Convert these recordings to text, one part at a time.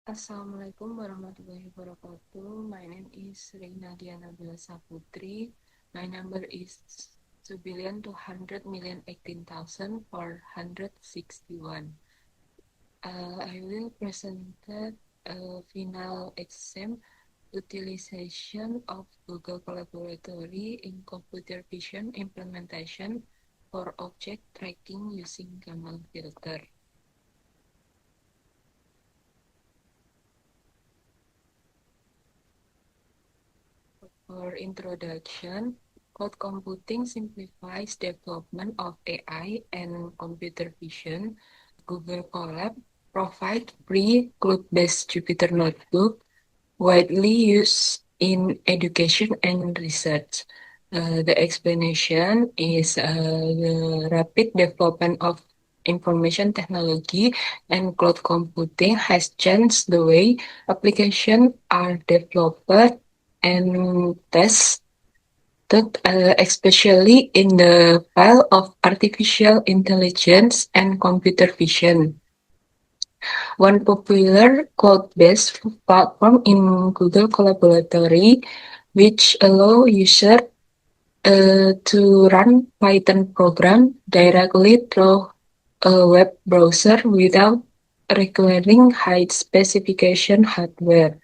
Assalamualaikum warahmatullahi wabarakatuh. My name is Reina Diana Bella Saputri. My number is 2,218,461. I will present final exam utilization of Google Collaboratory in computer vision implementation for object tracking using Gamal filter. For introduction, cloud computing simplifies development of AI and computer vision. Google Colab provides free cloud-based Jupyter Notebook widely used in education and research. The explanation is the rapid development of information technology and cloud computing has changed the way applications are developed and tested, especially in the field of artificial intelligence and computer vision. One popular cloud-based platform in Google Collaboratory, which allow users to run Python program directly through a web browser without requiring high specification hardware.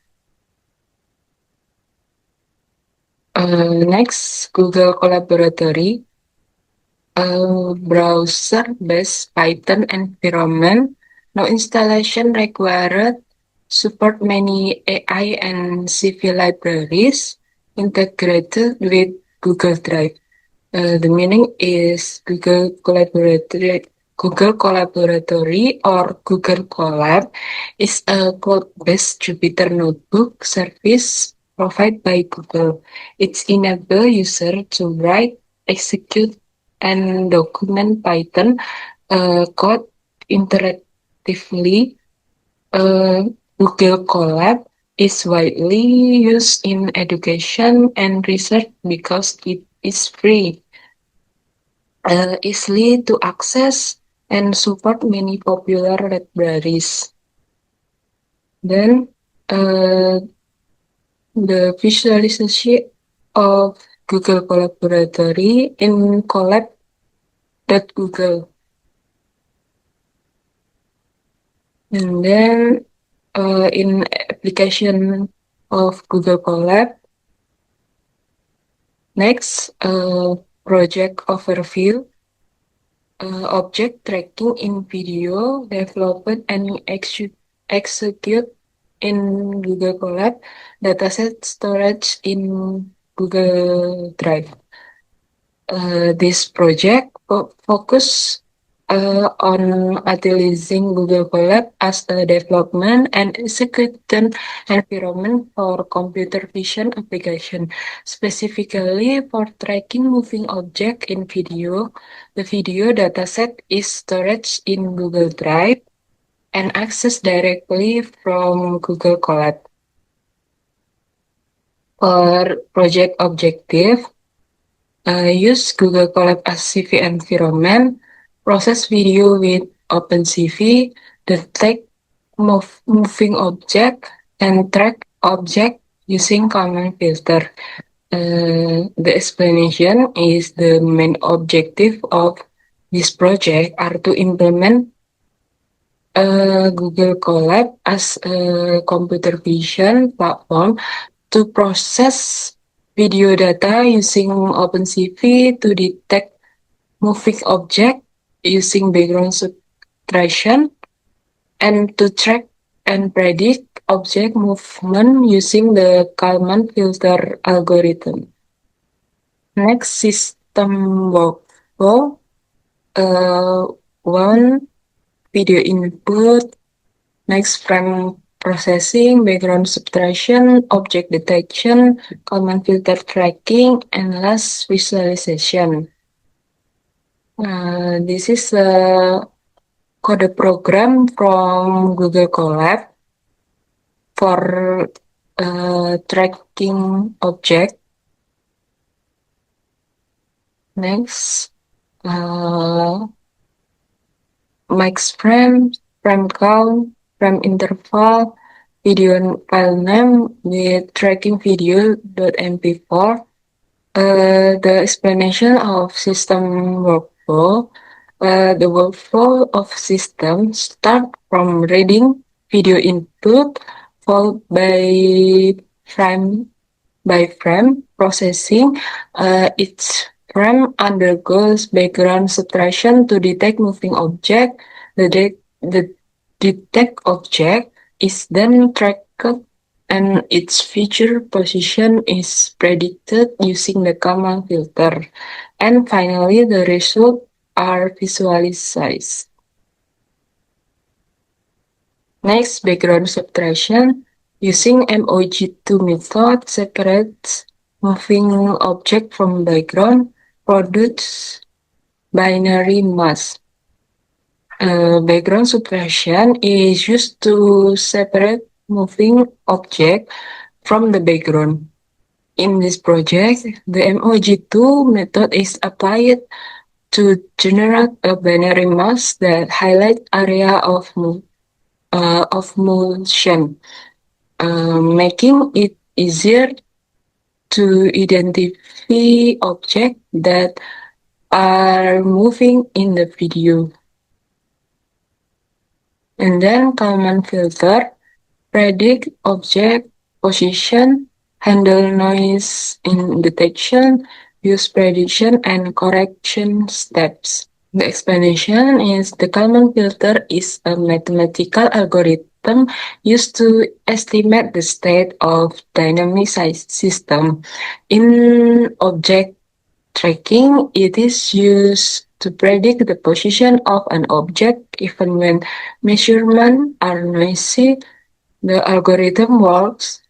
Next, Google Collaboratory, a browser-based Python environment. No installation required, support many AI and CV libraries integrated with Google Drive. The meaning is Google Collaboratory or Google Colab is a cloud-based Jupyter Notebook service provided by Google. It enables users to write, execute, and document Python code interactively. Google Colab is widely used in education and research because it is free, easily to access, and support many popular libraries. Then the visualization of Google Collaboratory in Colab.Google. And then in application of Google Colab. Next, project overview. Object tracking in video developed and execute in Google Colab, dataset storage in Google Drive. This project focus on utilizing Google Colab as a development and execution environment for computer vision application, specifically for tracking moving object in video. The video dataset is stored in Google Drive and accessed directly from Google Colab. For project objective, use Google Colab as CV environment, process video with OpenCV, detect moving object, and track object using command filter. The explanation is the main objective of this project are to implement Google Colab as a computer vision platform to process video data using OpenCV to detect moving object using background subtraction and to track and predict object movement using the Kalman filter algorithm. Next, system workflow. One, video input. Next, frame processing, background subtraction, object detection, Kalman filter tracking, and last, visualization. This is a code program from Google Colab for tracking object. Next, max frame, frame count, frame interval, video file name with tracking video.mp4. The explanation of system workflow. The workflow of system start from reading video input, followed by frame frame processing. Each frame undergoes background subtraction to detect moving object. The detect object is then tracked and its future position is predicted using the Kalman filter. And finally, the results are visualized. Next, background subtraction. Using MOG2 method separates moving object from background, produce binary mask. Background subtraction is used to separate moving object from the background. In this project, the MOG2 method is applied to generate a binary mask that highlight area of motion, making it easier to identify objects that are moving in the video. And then Kalman filter, predict object position, handle noise in detection, use prediction and correction steps. The explanation is the Kalman filter is a mathematical algorithm used to estimate the state of dynamic system. In object tracking, it is used to predict the position of an object even when measurements are noisy. The algorithm works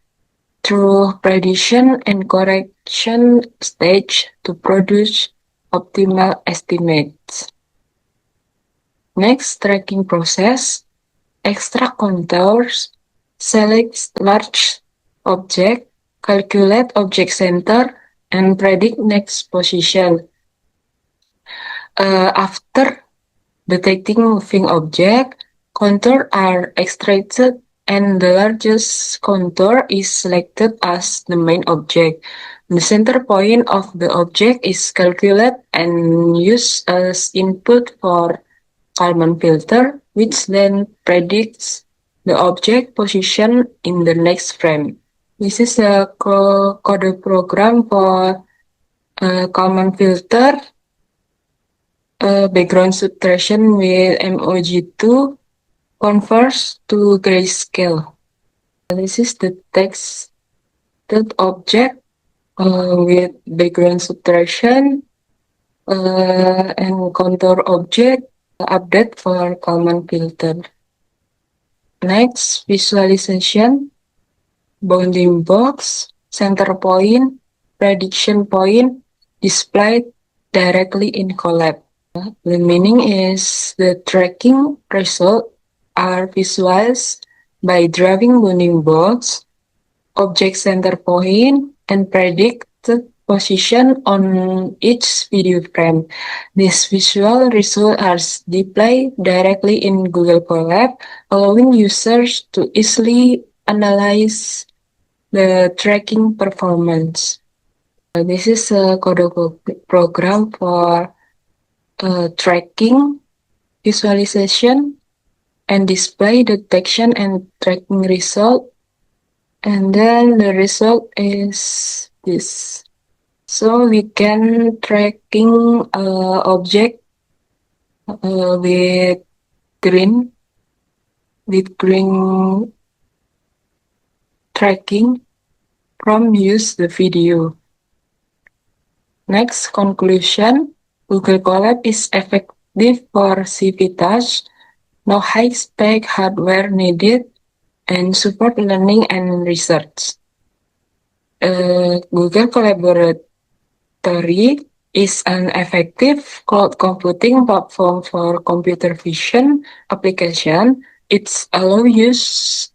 through prediction and correction stage to produce optimal estimates. Next, tracking process. Extract contours, select large object, calculate object center, and predict next position. After detecting moving object, contours are extracted and the largest contour is selected as the main object. The center point of the object is calculated and used as input for Kalman filter, which then predicts the object position in the next frame. This is a code program for Kalman filter, background subtraction with MOG2 converts to grayscale. This is the texted object with background subtraction and contour object update for Kalman filter. Next, visualization, bounding box, center point, prediction point, displayed directly in Colab. The meaning is the tracking results are visualized by drawing bounding box, object center point, and predict the position on each video frame. These visual results are displayed directly in Google Colab, allowing users to easily analyze the tracking performance. This is a code program for tracking, visualization, and display detection and tracking result. And then the result is this. So we can tracking object with green tracking from use the video. Next, conclusion. Google Colab is effective for CV tasks, no high-spec hardware needed, and support learning and research. Google Collaboratory is an effective cloud computing platform for computer vision application. It allows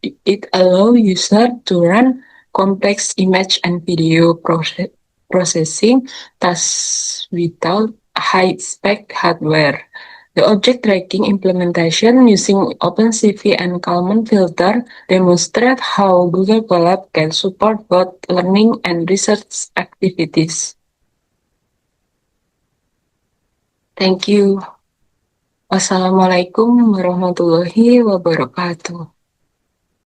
user to run complex image and video processing tasks without high-spec hardware. The object tracking implementation using OpenCV and Kalman filter demonstrate how Google Colab can support both learning and research activities. Thank you. Wassalamualaikum warahmatullahi wabarakatuh.